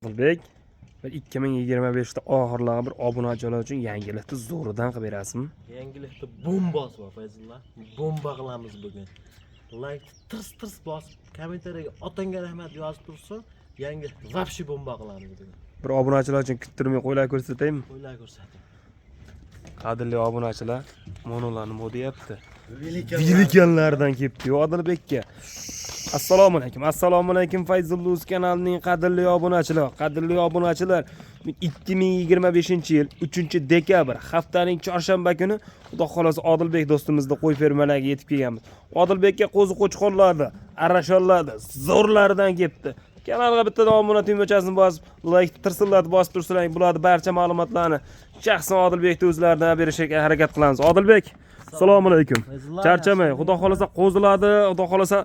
Bek, 2025'te oxirlagi bir obunachilar uchun yangilikni zo'ridan qilib berasizmi? Yangilikda bombasi bor Fayzullah. Bomba qilamiz bugun. Like tirs bosib, kommentariyaga otangga rahmat yozib tursin. Yangilik vobshe bomba qilamiz bugun. Bir obunachilar uchun kuttirmay qo'ylar ko'rsataymi? Qo'ylar ko'rsating. Qadrli obunachilar, monolar nima deyapti? Velikanlardan kelibdi, Odilbekka. Assalomu alaykum. Assalomu alaykum Fayzulluz kanalining qadrli obunachilar. Qadrli obunachilar, 2025-yil 3-dekabr haftaning chorshanba kuni Xudo xolasa Odilbek do'stimizni qo'y fermalariga yetib kelganmiz. Odilbekka qo'zi-qo'chqonlarda, arashonlarda, zo'rlardan kelibdi. Kanalga bitta obuna tugmachasini bosib, like tirsillatib bosib tursangiz, bularni barcha ma'lumotlarni shaxsan Odilbekning o'zlaridan berishga harakat qilamiz. Odilbek, assalomu alaykum. Charchamang, Xudo xolasa qo'zilarni, Xudo xolasa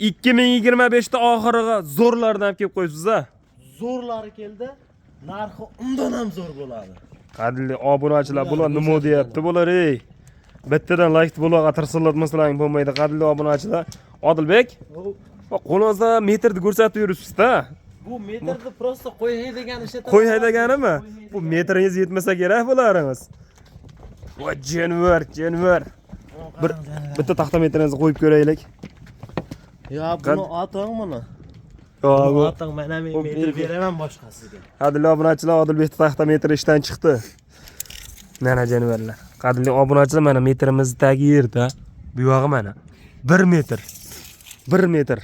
2025 oxiriga zo'rlardan kelib qo'yibsiz-a? Zo'rlari keldi. Narxi undan ham zo'r bo'ladi. Qadrli obunachilar, bular nima deyapti bular ey? Bittadan like bularga tirsillatmasalaring bo'lmaydi. Qadrli obunachilar, Odilbek, qo'lingizda metrni ko'rsatib yuribsiz-da. Bu metrni prosta qo'y haydagani ishlataman. Qo'y haydaganimi? Bu metringiz yetmasa kerak bularimiz. Voy jonivor. Bitta taxta metringizni qo'yib ko'raylik. Ya buni otang buni. Yo'q, Otang mana men metr beraman boshqasiga. qadrli obunachilar, Odilbekning taxta metri ishdan chiqdi. Mana jonivorlar. Qadrli obunachilar, mana metrimizdagi yerda bu yog'i mana 1 metr. 1 metr.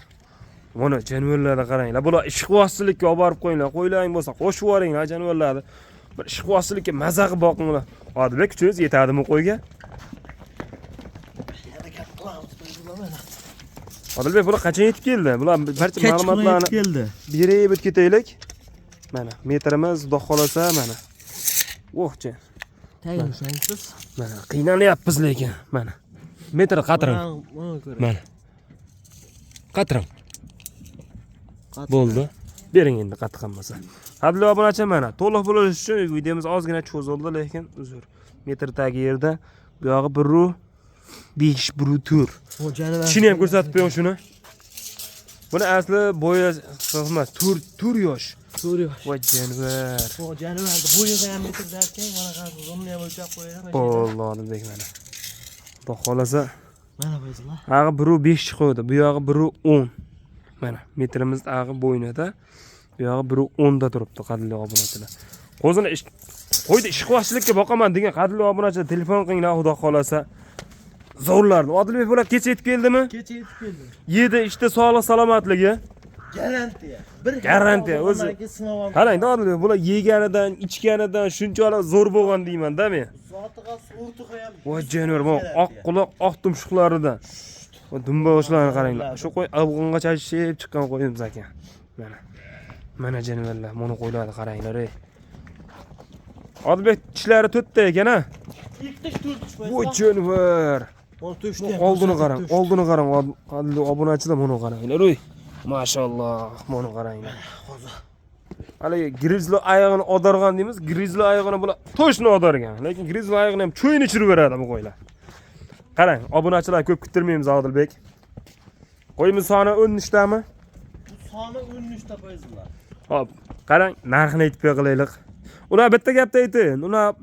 Mana jonivorlarga qaranglar. Bular ishqibozchilikka olib borib qo'yinglar. Qo'ylaring bo'lsa qo'shib yuboringlar jonivorlarni. Bir ishqibozchilikka maza qilib boqinglar. Odilbek kuchingiz yetadimi qo'yga? Odilbek, bular qachon yetib keldi? Bular barcha ma'lumotlarni keldi. berib o'tib ketaylik. Mana metrimiz xudo xolasa mana. O'hchi. Tayinlashsiz. Mana qiynalyapmiz lekin. Mana. Metr qatring. Mana. Qatring. Bo'ldi. Bering endi qattiq hammasi. Qadrli obunachi, mana to'liq bo'lish uchun videomiz ozgina cho'zildi, lekin uzr. Metrdagi yerda bu yog'i 1.5 1.4. Shuni ham ko'rsatib qo'ying shuni. Buni asli bo'yi emas, tur yosh. Voy jonivor. Bu jonivorni bo'yiga ham metr darkan, mana qarasiz, uni ham o'lchab qo'yaman. Alloh mana. Xudo xolasa. Mana Fayzullah. Ag'i 1.5 chiqdi, bu yog'i 1.10. Mana metrimiz ag'i bo'ynida, bu yog'i 1.10 da turibdi qadrli obunachilar. Qo'zini qo'ydi ishqibozchilikka boqaman degan qadrli obunachilar telefon qilinglar Xudo xolasa. Zo'rlarni. Odilbek bular kecha yetib keldimi? Kecha yetib keldi. Yedi, ishda sog'lik salomatligi. Garantiya. Garantiya o'zi. Qarang, Odilbek, bular yeganidan, ichganidan shunchalik zo'r bo'lgan deyman-da men. Zotiga surtug'i ham. Voy jonivor, bu oq quloq, oq tumshuqlaridan. Va dumboshlarni qaranglar. Shu qo'y avg'onga chashib chiqqan qo'yimiz ekan. Mana. Mana jonivorlar, buni qo'ylarni qaranglar ey. Odilbek tishlari 4 ta ekan-a? Ikkish 4 foiz. Voy jonivor. Oldini qarang, qadrli obunachilar, buni qaranglar ey. Maşallah, buni qaranglar. Haligi grizli oyog'ini odargan deymiz, grizli oyog'ini bular to'shni odargan. Lekin grizli oyog'ini ham cho'yini chirib beradi bu qo'ylar. Qarang, obunachilar ko'p kuttirmaymiz Odilbek. Qo'yimiz soni 13 tami? Bu soni 13 ta Fayzullah. Hop, qarang, narxini aytib qo'yaylik. Ular bitta gapni ayting. Ular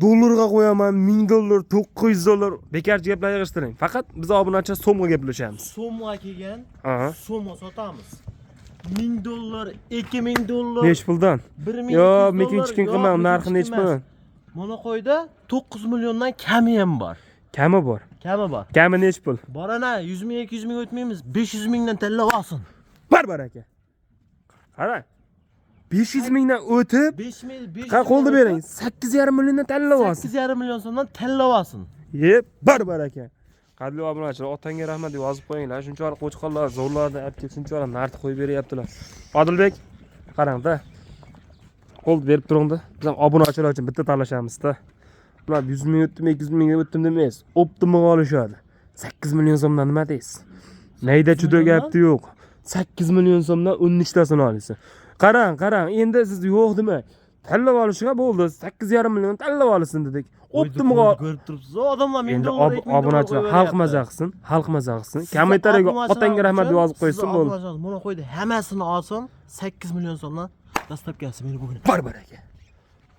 dollarga qo'yaman, 1000 dollar, 900 dollar bekarchi gaplar yig'ishtiring. Faqat biz obunachilar so'mga gaplashamiz. So'mga kelgan, Aha. so'mga sotamiz. 1000 dollar, 2000 dollar. Nech puldan? 1000 Yo, mekinchi kun qilmam, narxi nech pul? Mana qo'yda 9 milliondan kami ham bor. Kami bor. Kami bor. Kami nech pul? Bor ana, 100 ming, 200 ming o'tmaymiz, 500 mingdan tanlab olsin. Bar aka. Qarang. 500 mingdan o'tib, 5 qo'lda bering. 8,5 milliondan tanlab olsin. 8,5 million so'mdan tanlab olsin. Yep, bar aka. Qadrli obunachilar, otangga rahmat deb yozib qo'yinglar. Shunchalik qo'chqonlar, zo'rlarni olib kelib, shunchalik narx qo'yib beryaptilar. Odilbek, qarang-da. Qo'l berib turing-da. Biz ham obunachilar uchun bitta talashamiz-da. Ular 100 ming o'tdim, 200 ming o'tdim demaysiz. Optimum olishadi. 8 million so'mdan nima deysiz? Neyda juda gapti yo'q. 8 million so'mdan 13 tasini olasiz. Qarang, endi siz yo'q demang. Tanlab olishga bo'ldi. 8,5 million tanlab olsin dedik. Optimum ko'rib turibsiz. Odamlar 1000 endi dollar, 2000 dollar. obunachilar xalq maza qilsin. Kommentariyaga otangga rahmat yozib qo'ysin bo'ldi. Buni qo'ydi, hammasini olsin, 8 million so'mdan Dastlabkasi meni bo'ynim. Bor aka.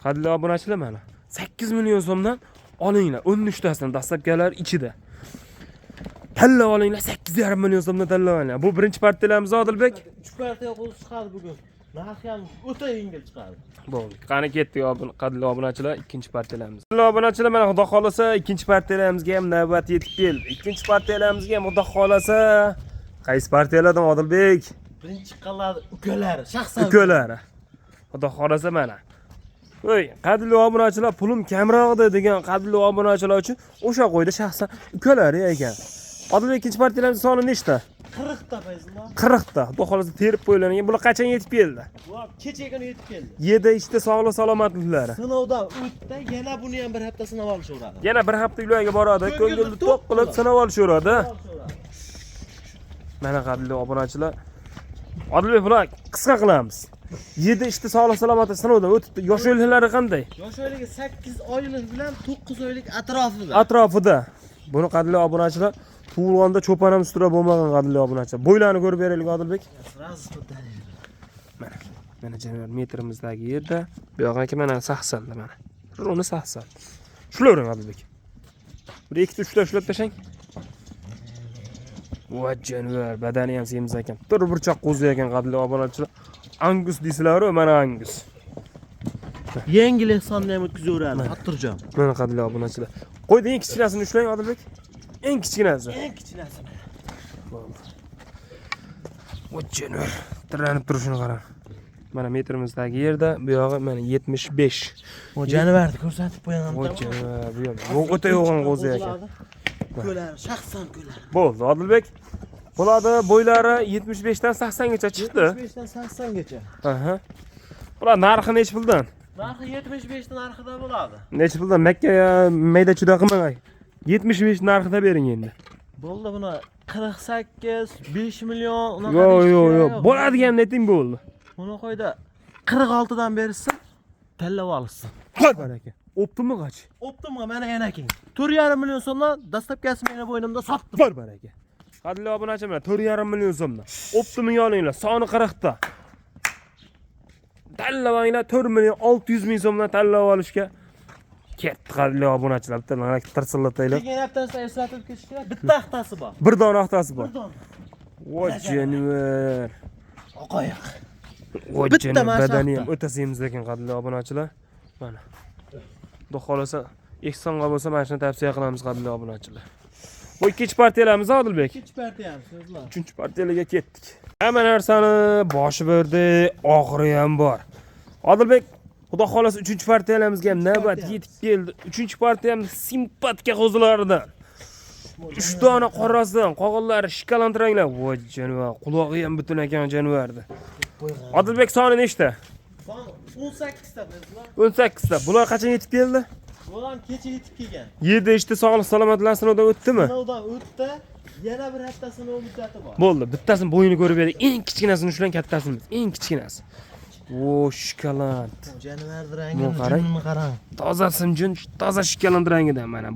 Qadrli obunachilar mana 8 million so'mdan olinglar. 13tasini dastlabkilar ichida. Tanlab olinglar 8,5 million so'mdan tanlab olinglar. Bu birinchi partiyalarimiz Odilbek. 3 partiya qo'l chiqadi bugun. Narxi ham o'ta yengil chiqadi. Bo'ldi. Qani ketdik qadrli obunachilar, ikkinchi partiyalarimiz. Qadrli obunachilar, mana xudo xolasa ikkinchi partiyalarimizga ham navbat yetib keldi. Ikkinchi partiyalarimizga ham xudo xolasa qaysi partiyalardan Odilbek? Birinchi qiladi ukalari, shaxsan Ukalari. Xudo xolasa mana. Voy, qadrli obunachilar, pulim kamroqda degan qadrli obunachilar uchun o'sha qo'yda shaxsan ukalari ekan. Odilbek ikkinchi partiyalarimiz soni nechta? 40 ta Fayzullo. 40 ta. Xudo xolasa terib qo'yilgan. Bular qachon yetib keldi? Bu kecha kuni yetib keldi. Yedi ishda sog'lik salomatliklari. Sinovdan o'tdi, yana buni ham bir hafta sinab olishaveradi. Yana bir hafta ularga boradi, ko'ngilni to'q qilib sinab olishaveradi. Mana qadrli obunachilar. Odilbek bular qisqa qilamiz. 7 ishda sog'lik salomatlik sinovdan o'tibdi. Yosh o'yinlari qanday? Yosh oyligi 8 oylik bilan 9 oylik atrofida. Atrofida. Buni qadrli obunachilar tug'ilganda cho'pon ham ustura bo'lmagan qadrli obunachilar. Bo'ylarni ko'rib beraylik Odilbek. Mana janob metrimizdagi yerda, bu yoqqa mana saxsanda mana. Uni saxsan. Shulavering Odilbek. Bir ikkita uchta ushlab tashlang. Voy janob, badani ham semiz ekan. Bir burchoq qo'zi ekan qadrli obunachilar. Angus deysizlar-ku, mana Angus. Yengil ehsonni ham o'tkazaveradi. Xotirjam. Mana qadrli obunachilar. Qo'yda eng kichkinasini ushlang Odilbek. Eng kichkinasi. Eng kichkinasi. Voy janob, tiranib turishini qarang. Mana metrimizdagi yerda, bu yog'i mana 75. O jonivorni ko'rsatib qo'yaman. Voy janob, bu yo'q. O'ta yo'g'on qo'zi ekan. Ko'lar, shaxsan ko'lar. Bo'ldi, Odilbek. Bularni bo'ylari 75 dan 80 gacha chiqdi. 75 dan 80 gacha. Aha. Bular narxi necha puldan? Narxi 75 dan narxida bo'ladi. Necha puldan? Makka mayda chuda qilmang. 75 narxida bering endi. Bo'ldi buni 48, 5 million unaqa. Yo'q. Bo'ladigan neting bo'ldi. Buni qo'yda 46 dan bersin, tanlab olsin. Qo'y baraka. Optimi qach? Optimga mana yana keling. 4,5 million so'mdan dastlabkasi meni bo'ynimda sotdim. Bor baraka. Qadrli obunachilar, 4,5 million so'mdan. Optimiga olinglar, soni 40 ta. Tanlab olinglar, 4 million 600 ming so'mdan tanlab olishga ketdi qadrli obunachilar. Bitta tirsillataylar. Keyin haftasida eslatib ketish kerak. Bitta axtasi bor. Bir dona axtasi bor. Bir dona. Voy joniver. Oqoyoq. Voy Bitta joniver, mashaqda. badani ham o'ta semiz ekan qadrli obunachilar. Mana. Xudo xolasa, ehsonga bo'lsa mana shuni tavsiya qilamiz qadrli obunachilar. Bu ikkinchi partiyalarimiz Odilbek. Ikkinchi partiyamiz sizlar. Uchinchi partiyalarga ketdik. Hamma narsani boshi berdi, oxiri ham bor. Odilbek, xudo xolasa uchinchi partiyalarimizga ham navbat yetib keldi. Uchinchi partiyamiz simpatika qo'zilaridan. 3 dona qorasidan, qog'illari shikalantiranglar. Voy jonivar, qulog'i ham butun ekan jonivarda. Odilbek soni nechta? Son 18 ta bizlar. 18 ta. Bular qachon yetib keldi? Bular kecha yetib kelgan. 7 ishda sog'liq salomatlik sinovdan o'tdimi? Sinovdan o'tdi. Yana bir hafta sinov muddati bor. Bo'ldi, bittasini bo'yini ko'rib berdik. Eng kichkinasini ushlang, kattasini. Eng kichkinasi. O shikalant. Jonivorni rangini qarang. Toza simjun, toza shikalant rangidan mana.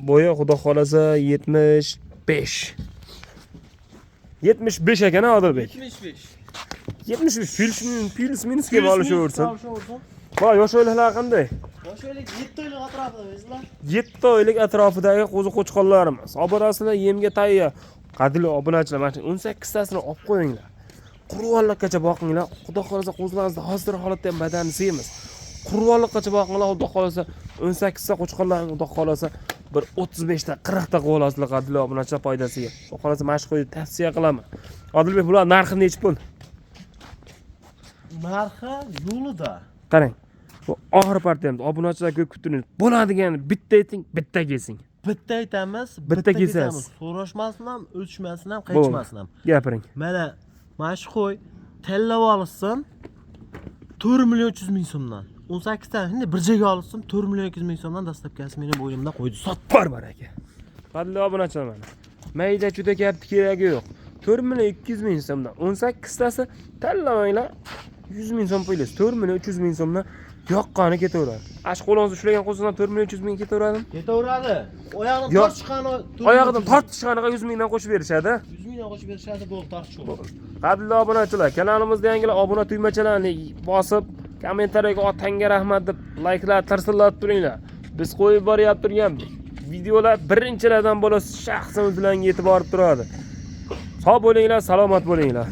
Bo'yi xudo xolasa 75. 75 ekan Odilbek. 75. 75 plus minusga olishaversin. Va yosh o'yliklar qanday? Yosh oylik 7 oylik atrofida bizlar. 7 oylik atrofidagi qo'zi qo'chqonlarimiz. Oborasizlar yemga tayyor. Qadrli obunachilar, mana 18 tasini olib qo'yinglar. Qurvonlikkacha boqinglar. Xudo xolasa qo'zlaringizni hozir holatda ham badani semiz. Qurvonlikkacha boqinglar, xudo xolasa 18 ta qo'chqonlarni xudo xolasa bir 35 ta 40 ta qo'y olasizlar qadrli obunachilar foydasiga. Xudo xolasa mashq qo'yib tavsiya qilaman. Odilbek, bular narxi necha pul? Narxi yo'lida. Qarang. Bu oxir partiyamiz. Obunachilar ko'p kuttirib bo'ladigan bitta ayting, bitta kelsin. Bitta aytamiz, Bitta kesasiz. So'rashmasin ham, o'tishmasin ham, qaytmasin ham. Gapiring. Mana shu qo'y tanlab olsin 4 million 300 ming so'mdan. 18 ta endi bir joyga olsin 4 million 200 ming so'mdan dastlabkasi meni bo'yimda qo'ydi. Bor baraka. Qadrli obunachilar mana. Mayda juda gapni keragi yo'q. 4 million 200 ming so'mdan 18 tasi tanlamanglar. 100 ming so'm qo'yasiz. 4 million 300 ming so'mdan yoqqani ketaveradi. Ash qo'lingizni ushlagan qo'lingizdan 4 million 300 ming ketaveradimi? Ketaveradi. Oyog'idan Yo'q. tortishqani Oyog'idan tortishganiga 100 mingdan qo'shib berishadi. 100 mingdan qo'shib berishadi, bo'ldi tortishib. Qadrli obunachilar, kanalimizda yangilar obuna tugmachalarini bosib, kommentariyaga otangga rahmat deb layklar tirsillab turinglar. Biz qo'yib boryapti turgan videolar birinchilardan bo'lib shaxsan o'zlaringga yetib borib turadi. Sog' bo'linglar, salomat bo'linglar.